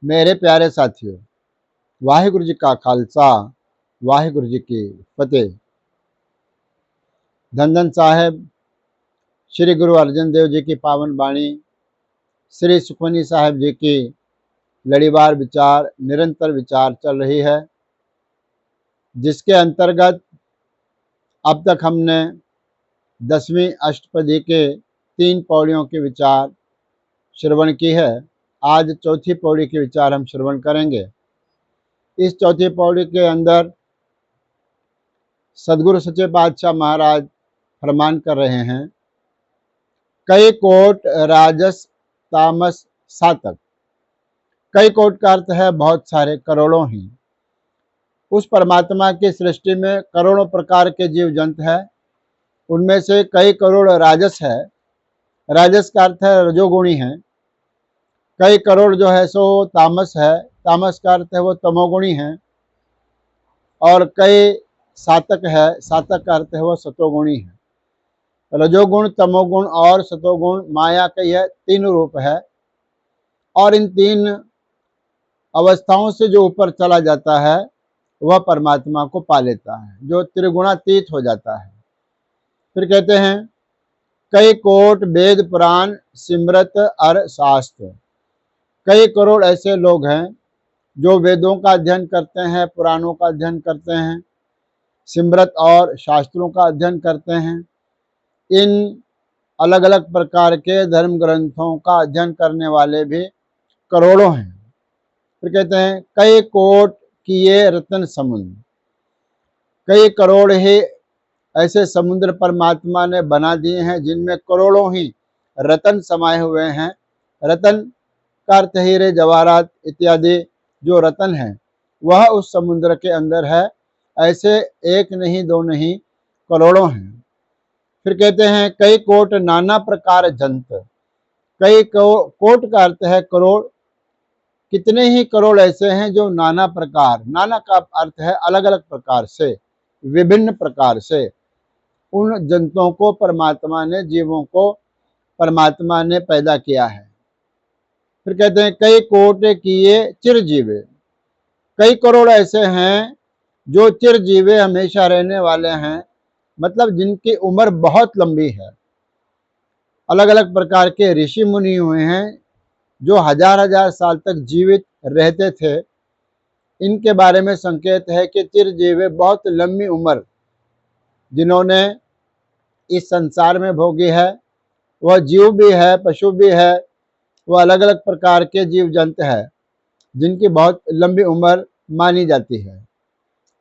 मेरे प्यारे साथियों, वाहिगुरु जी का खालसा, वाहिगुरु जी की फतेह। धन धन साहेब श्री गुरु अर्जन देव जी की पावन वाणी, श्री सुखमनी साहेब जी की लड़ीवार विचार, निरंतर विचार चल रही है, जिसके अंतर्गत अब तक हमने 10वीं अष्टपदी के 3 पौड़ियों के विचार श्रवण की है। आज चौथी पौड़ी के विचार हम श्रवण करेंगे। इस चौथी पौड़ी के अंदर सदगुरु सच्चे पातशाह महाराज फरमान कर रहे हैं, कई कोट राजस तामस सातक। कई कोट का अर्थ है बहुत सारे, करोड़ों ही। उस परमात्मा की सृष्टि में करोड़ों प्रकार के जीव जंतु है। उनमें से कई करोड़ राजस है। राजस का अर्थ है रजोगुणी है। कई करोड़ जो है सो तामस है। तामस का अर्थ है वो तमोगुणी है। और कई सातक है। सातक का अर्थ है वो सतोगुणी है। रजोगुण, तमोगुण और सतोगुण माया के यह 3 रूप है। और इन 3 अवस्थाओं से जो ऊपर चला जाता है वह परमात्मा को पा लेता है, जो त्रिगुणातीत हो जाता है। फिर कहते हैं, कई कोट वेद पुराण सिमरत अर शास्त्र। कई करोड़ ऐसे लोग हैं जो वेदों का अध्ययन करते हैं, पुराणों का अध्ययन करते हैं, सिमरत और शास्त्रों का अध्ययन करते हैं। इन अलग अलग प्रकार के धर्म ग्रंथों का अध्ययन करने वाले भी करोड़ों हैं। फिर कहते हैं, कई कोट किए रत्न समुद्र। कई करोड़ ही ऐसे समुद्र परमात्मा ने बना दिए हैं जिनमें करोड़ों ही रतन समाये हुए हैं। रतन का अर्थ हीरे जवाहरात इत्यादि जो रतन है वह उस समुद्र के अंदर है। ऐसे एक नहीं, दो नहीं, करोड़ों हैं। फिर कहते हैं, कई कोट नाना प्रकार जंत। कई कोट का अर्थ है करोड़। कितने ही करोड़ ऐसे हैं जो नाना प्रकार, नाना का अर्थ है अलग अलग प्रकार से, विभिन्न प्रकार से उन जंतुओं को परमात्मा ने, जीवों को परमात्मा ने पैदा किया है। फिर कहते हैं, कई कोट किए चिरजीवे। कई करोड़ ऐसे हैं जो चिरजीवे, हमेशा रहने वाले हैं, मतलब जिनकी उम्र बहुत लंबी है। अलग अलग प्रकार के ऋषि मुनि हुए हैं जो हजार हजार साल तक जीवित रहते थे। इनके बारे में संकेत है कि चिरजीवे, बहुत लंबी उम्र जिन्होंने इस संसार में भोगी है, वह जीव भी है, पशु भी है, वह अलग अलग प्रकार के जीव जंतु है जिनकी बहुत लंबी उम्र मानी जाती है।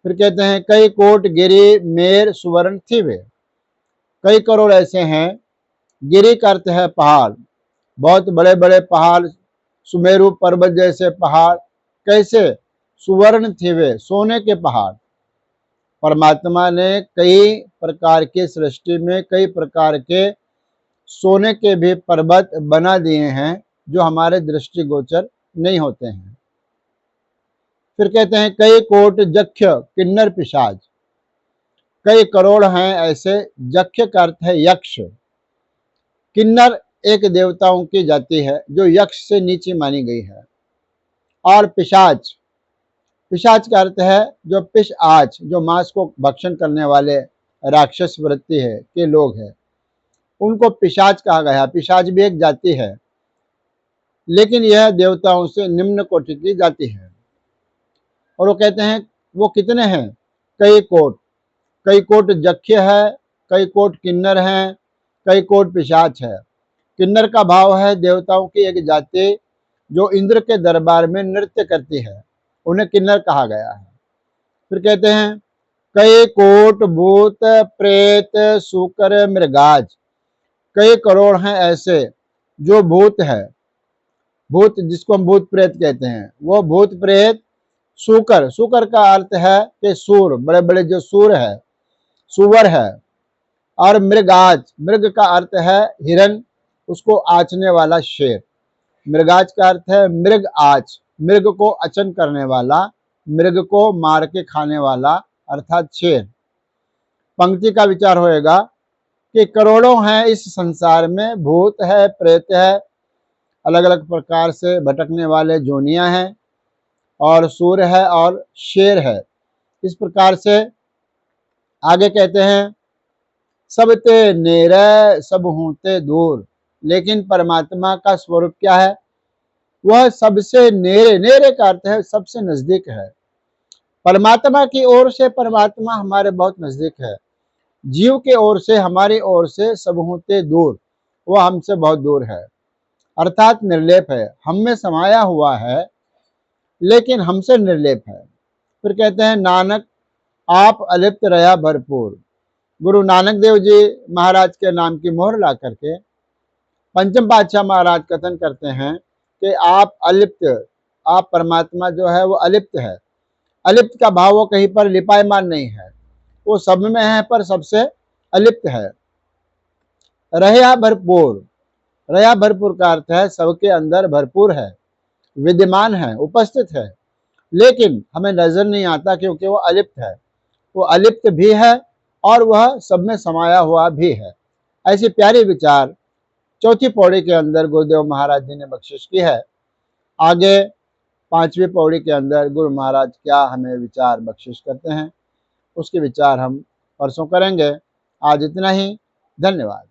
फिर कहते हैं, कई कोट गिरी मेर सुवर्ण थी वे। कई करोड़ ऐसे हैं। गिरी का अर्थ है पहाड़, बहुत बड़े बड़े पहाड़, सुमेरु पर्वत जैसे पहाड़। कैसे? सुवर्ण थे वे, सोने के पहाड़। परमात्मा ने कई प्रकार के सृष्टि में कई प्रकार के सोने के भी पर्वत बना दिए हैं जो हमारे दृष्टिगोचर नहीं होते हैं। फिर कहते हैं, कई कोट जख्य किन्नर पिशाच। कई करोड़ हैं ऐसे। जख्य का अर्थ है यक्ष। किन्नर एक देवताओं की जाति है जो यक्ष से नीचे मानी गई है। और पिशाच, पिशाच का अर्थ है जो पिश आज, जो मांस को भक्षण करने वाले राक्षस वृत्ति है के लोग हैं, उनको पिशाच कहा गया। पिशाच भी एक जाति है, लेकिन यह देवताओं से निम्न कोटि की जाति है। और वो कहते हैं, वो कितने हैं? कई कोट। कई कोट जख्य है, कई कोट किन्नर हैं, कई कोट पिशाच है। किन्नर का भाव है देवताओं की एक जाति जो इंद्र के दरबार में नृत्य करती है, उन्हें किन्नर कहा गया है। फिर कहते हैं, कई कोट भूत प्रेत सूकर मृगाज। कई करोड़ हैं ऐसे जो भूत है। भूत जिसको हम भूत प्रेत कहते हैं, वो भूत प्रेत। सूकर, सूकर का अर्थ है कि सूर, बड़े बड़े जो सूर है, सुवर है। और मृगाज, मृग का अर्थ है हिरन, उसको आँचने वाला शेर। मृगाज का अर्थ है मृग आच, मृग को अचन करने वाला, मृग को मार के खाने वाला, अर्थात शेर। पंक्ति का विचार होएगा कि करोड़ों हैं इस संसार में, भूत है, प्रेत है, अलग अलग प्रकार से भटकने वाले जोनियां हैं, और सूर्य है और शेर है। इस प्रकार से आगे कहते हैं, सब ते नेरे सब हूते दूर, लेकिन परमात्मा का स्वरूप क्या है? वह सबसे नेरे, नेरे का अर्थ है सबसे नजदीक है। परमात्मा की ओर से परमात्मा हमारे बहुत नजदीक है, जीव के ओर से, हमारी ओर से सब होते दूर, वह हमसे बहुत दूर है, अर्थात निर्लेप है, हम में समाया हुआ है लेकिन हमसे निर्लेप है। फिर कहते हैं, नानक आप अलिप्त रहा भरपूर। गुरु नानक देव जी महाराज के नाम की मोहर ला करके पंचम पातशाह महाराज कथन करते हैं कि आप अलिप्त, आप परमात्मा जो है वो अलिप्त है। अलिप्त का भाव वो कहीं पर लिपायमान नहीं है, वो सब में है पर सबसे अलिप्त है। रहा भरपूर, रहा भरपूर का अर्थ है सबके अंदर भरपूर है, विद्यमान है, उपस्थित है, लेकिन हमें नजर नहीं आता क्योंकि वो अलिप्त है। वो अलिप्त भी है और वह सब में समाया हुआ भी है। ऐसी प्यारी विचार चौथी पौड़ी के अंदर गुरुदेव महाराज जी ने बख्शिश की है। आगे पांचवी पौड़ी के अंदर गुरु महाराज क्या हमें विचार बख्शिश करते हैं, उसके विचार हम परसों करेंगे। आज इतना ही, धन्यवाद।